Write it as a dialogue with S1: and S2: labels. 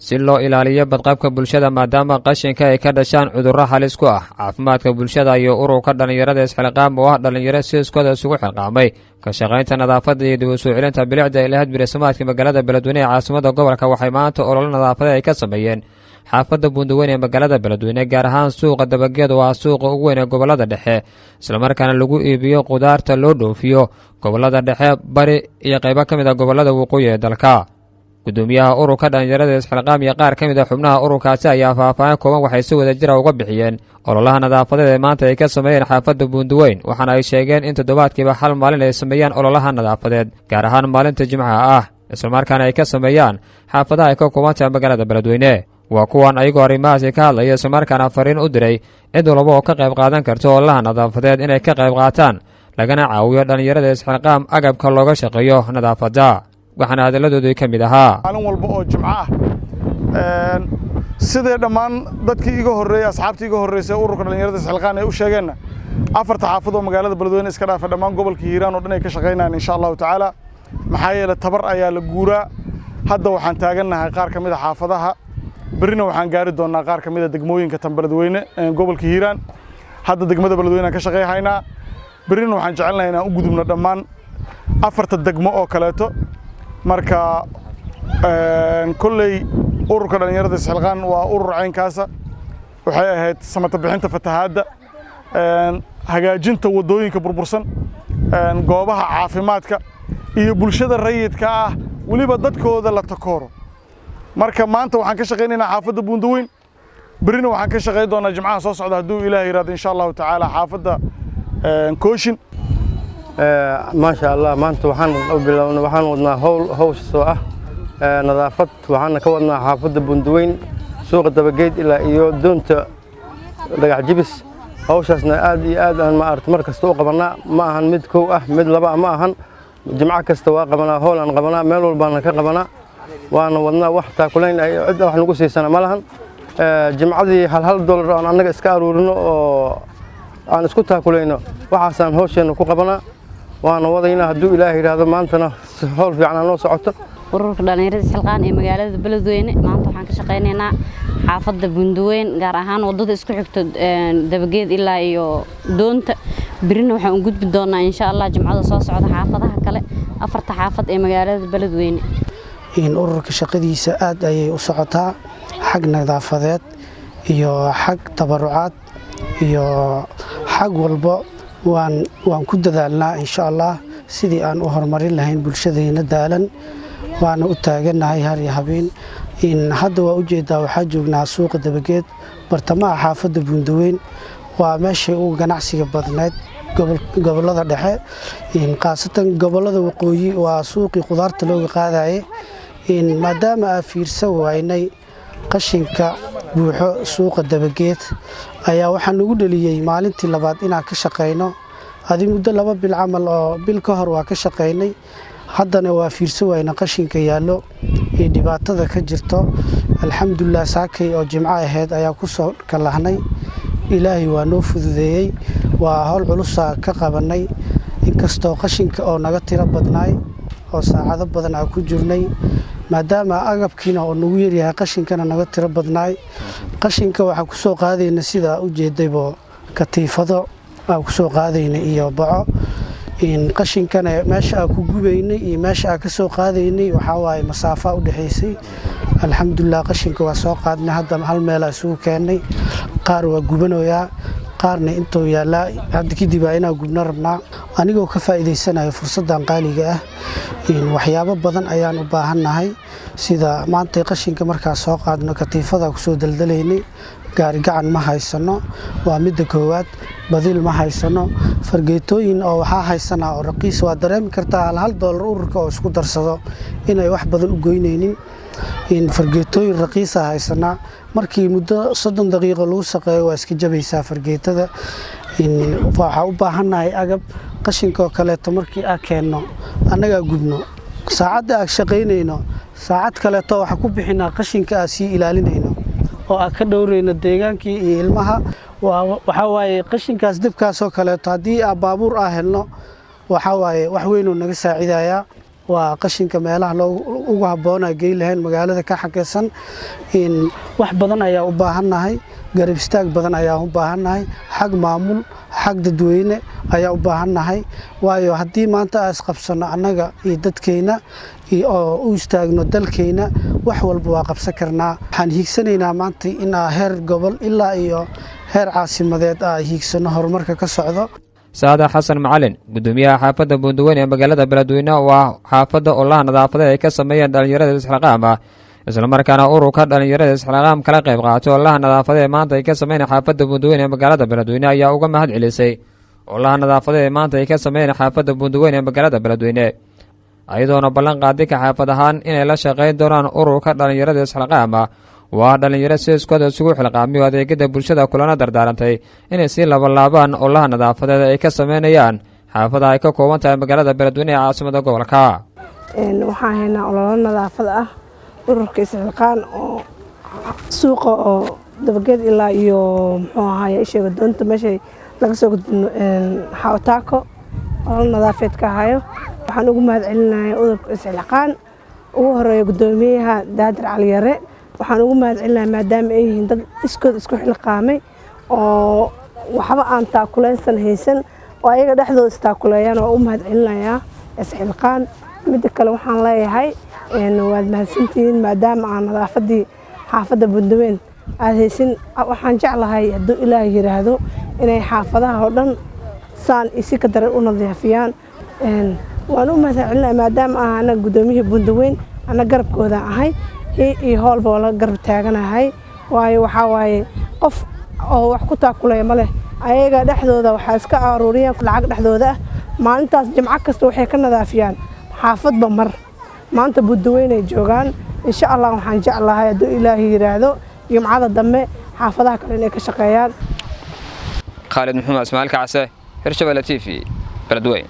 S1: si loo ilaaliyo badqabka bulshada maadaama qashinka ay ka dhashaan cudurro halis ku ah caafimaadka bulshada iyo ururka dhalinyarada Xilqaam oo ah dhalinyaro si iskooda isugu xilqaamay ka shaqaynta nadaafadda iyo dib u soo celinta bilicda ilaahad bireesamaadka magaalada Beledweyne ee caasimada gobolka waxay maanta olole nadaafadeed ay ka sameeyeen Xafada Buundaweyn ee magaalada Beledweyne gaar ahaan suuqa dabageed waa suuqa ugu weyn ee gobolada dhexe isla markaana lagu iibiyo qudaarta loo dhoofiyo gobolada dhexe bari iyo qaybo kamid ah gobolada waqooyi ee dalka gudoomiyaha ururka dhalinyarada Xilqaam iyo qaar kamid ah xubnaha ururkaasi ayaa faahfaahin kooban waxay si wada jir ah uga bixiyeen ololaha nadaafadeed ee maanta ay ka sameeyeen Xafada Buundaweyn waxaana ay sheegeen in toddobaadkiiba hal maalin ay sameeyaan ololaha nadaafadeed gaar ahaan maalinta Jimcaha ah isla markaana ay ka sameeyaan xaafadaha ay ka kooban tahay magaalada Beledweyne waa kuwan ayagoo arrimahaasi ka hadlaya isla markaana fariin u diray cid walba oo ka qayb qaadan karto ololaha nadaafadeed inay ka qayb qaataan lagana caawiyo dhalinyarada Xilqaam agabka looga shaqeeyo nadaafadda waxaana hadalladoodu ka mid ahaa
S2: maalin walba oo Jimco ah sidee dhammaan dadkii iga horeeyay asxaabtii iga horeysay ururka dhalinyarada Xilqaam ay u sheegeen afarta xaafado magaalada Beledweyne iska dhaaf dhammaan gobolka Hiiraan oo dhan ay ka shaqeynayaan insha Allah taala maxaa yeelay tabar ayaa la guuraa hadda waxaan taaganahay qaar kamid ah xaafadaha برينا وحن قارد دونا قار كمية دقموين كتم بلدوينة قبل كهيران هذا دقمة بلدوينة كشقي هنا برينا وحن جعلنا هنا وجود من الدمان أفرت الدقمة أو كلاته مركا كل أورك dhalinyarada Xilqaam waa urur cayn kaasa waxay ahayd samata bixinta fatahaada hagaajinta wadooyinka burbursan goobaha caafimaadka iyo bulshada rayidka ah waliba dadkooda la takooro marka maanta waxaan ka shaqeynaynaa Xafada Buundaweyn برينا وحن كشغل دونا جماعة صوص على هدوء إلهي راد إن شاء الله تعالى حافظة كوشن
S3: ما شاء الله ما أنت وحن وبلون وحن ودنا هوش سواء نظافة وحن كودنا حافظة بوندوين سوق الدبجيد إلى إيو دونت رجع جبس هوشنا آدي أن ما أرت مركز سوق قبلنا ما هن مدكو مد لبا ما هن جماعة كستوا قبلنا هولن قبلنا ملول بنا كقبلنا وأنا ودنا واحد تاكلين عدة وحن نقصي سنة مالهن جمعدي هل دولار أنا نجس كارورنا أنا سكوتها كلنا وحسن هوشنا كقبنا وأنا وضعنا هدوء إلهي هذا ما أنتنا هول في عنا نص عطر.
S4: ururka dhalinyarada Xilqaam ee magaalada Beledweyne maanta waxaan ka shaqeynaynaa Xafada Buundaweyn gaar ahaan wadada isku xigta dabageed ilaa iyo doonta birina waxaan u gudbi doonaa insha Allah Jimcada soo socda xaafadaha kale afarta xaafad ee magaalada Beledweyne
S5: in ururka shaqadiisa aad ayay u socotaa xag nadaafadeed iyo xag tabarucaad iyo xag walba waan ku dadaalnaa insha Allah sidii aan u horumarin lahayn bulshadeena daalan waana u taaganahay har iyo habeen in hadda waa u jeedaa waxa joognaa suuqa dabageed bartamaha Xafada Buundaweyn waa meesha ugu ganacsiga badneed gobolada dhexe in qaasatan gobolada waqooyi waa suuqii qudaarta looga qaadayay in maadaama fiirsan waynay qashinka buuxo suuqa dabageed ayaa waxaan ugu dhaliyay maalintii labaad inaan ka shaqeyno adii muddo 2 bil camal oo bil ka hor waa ka shaqeynay haddana waa fiirsan wayna qashinka yaalo ee dhibaatada ka jirto alxamdulillah saakay oo Jimco ahayd ayaa ku soo kalahnay ilaahi waa noo fududeeyay waa hawl culus ka qabanay inkastoo qashinka oo naga tiro badnaay oo saacado badan aan ku jirnay maadaama agabkiina oo nagu yar yahay qashinkana naga tiro badnaay qashinka waxa ku soo qaadayna sida u jeedaybo katiifado aan ku soo qaadayna iyo baco in qashinkana meesha ku gubaynay iyo meesha ka soo qaadaynay waxa waay masaafo u dhaxaysay alxamdulillah qashinka waa soo qaadnay hadda hal meel ay soo keenay qaar waa gubanayaa qaarna intuu yaala hadda kadib ayna gubna rabnaa anigoo ka faa'iideysanayo fursadan qaaliga ah in waxyaabo badan ayaan u baahanahay sida maanta qashinka marka soo qaadno katiifada ku soo daldalaynay gaari gacan ma haysano waa midda koowaad badil ma haysano fargeetooyin oo waxa haysana oo raqiis waa dareemi kartaa $1 ururka oo isku darsado inay wax badan u goynaynin in fargeetooyin raqiis ah haysana markii muddo 30 daqiiqo lagu shaqeeyo waa iska jabaysaa fargeetada in waxa u baahanahay agab qashinka kale markii aan keenno anaga gubno saacada aan shaqeynayno saacad kale waxa ku bixinaa qashinka aan si ilaalinayno oo aan ka dhowreyno deegaankii iyo ilmaha waxa waaye qashinkaas dibkaas oo kale hadii aan baabuur ah helno waxa waaye wax weyn oo naga saacidayaa waa qashinka meelaha ugu habboonaa geey lahayn magaalada ka xakeysan in wax badan ayaa u baahannahay garab istaag badan ayaa u baahannahay xag maamul xag dadweyne ayaa u baahannahay waayo haddii maanta aan isqabsano annaga iyo dadkeena oo u istaagno dalkeena wax walba waa qabsan karnaa waxaan hiigsanaynaa maanta in heer gobol ilaa iyo heer caasimadeed ay hiigsano horumarka ka socdo
S1: saada xasan macalin gudoomiyaha xaafadda Buundaweyn ee magaalada Beledweyne waa xaafadda olole nadaafadeed ay ka sameeyeen dhalinyarada Xilqaamka isla markaana ururka dhalinyarada Xilqaamka kala qayb qaato olole nadaafadeed maanta ay ka sameeyeen xaafadda Buundaweyn ee magaalada Beledweyne ayaa uga mahad celisay olole nadaafadeed maanta ay ka sameeyeen xaafadda Buundaweyn ee magaalada Beledweyne ayadoona ballan qaaday ka xaafad ahaan inay la shaqeyn doonaan ururka dhalinyarada Xilqaamka waa dhalinyaro si iskooda isugu xilqaamiyo adeegyada bulshada kulana dardaarantay inay si laabaan olole nadaafadeed ay ka sameynayaan xaafadaha ay ka kooban tahay magaalada Beledweyne ee caasimada gobolka
S6: waxaan haynaa olole nadaafad ah ururka Xilqaan oo suuqa oo dabageed ilaa iyo muxuu ahaay isheega doonta meesha laga soo gudbino xawtaako olole nadaafadeed ka hayo waxaan ugu mahad celinayaa ururka Xilqaan ugu horeeyo gudoomiyaha Daadir Caliyare waxaan ugu mahad celinayaa maadaama ay yihiin dad iskood isku xilqaamay oo waxba aan taakuleynsan haysan oo ayaga dhexdooda istaakuleeyaan oo u mahad celinayaa Xilqaan mid kale waxaan leeyahay waad mahadsantihiin maadaama aan nadaafadii xaafadda Buundaweyn aad haysin waxaan jeclahay hadduu Ilaahay yiraahdo inay xaafadaha oo dhan saan isi ka daran u nadiifiyaan waan u mahad celinayaa maadaama aan gudoomiyaha Buundaweyn ana garabkooda ahay iyo howlba la garab taaganahay waayo waxa waaye qof oo wax ku taakulay ma leh ayaga dhexdooda waxa iska aruuriyaan lacag dhexdooda maalintaas jimco kasta waxay ka nadaafiyaan xaafadba mar maanta Buundaweyn ay joogaan insha Allah waxaan jeclahay hadduu Ilaahay yiraahdo jimcada dambe xaafadaha kale inay ka shaqeeyaan
S1: Khalid Maxamed Ismaaciil Kacse Hirshabelle TV Beledweyne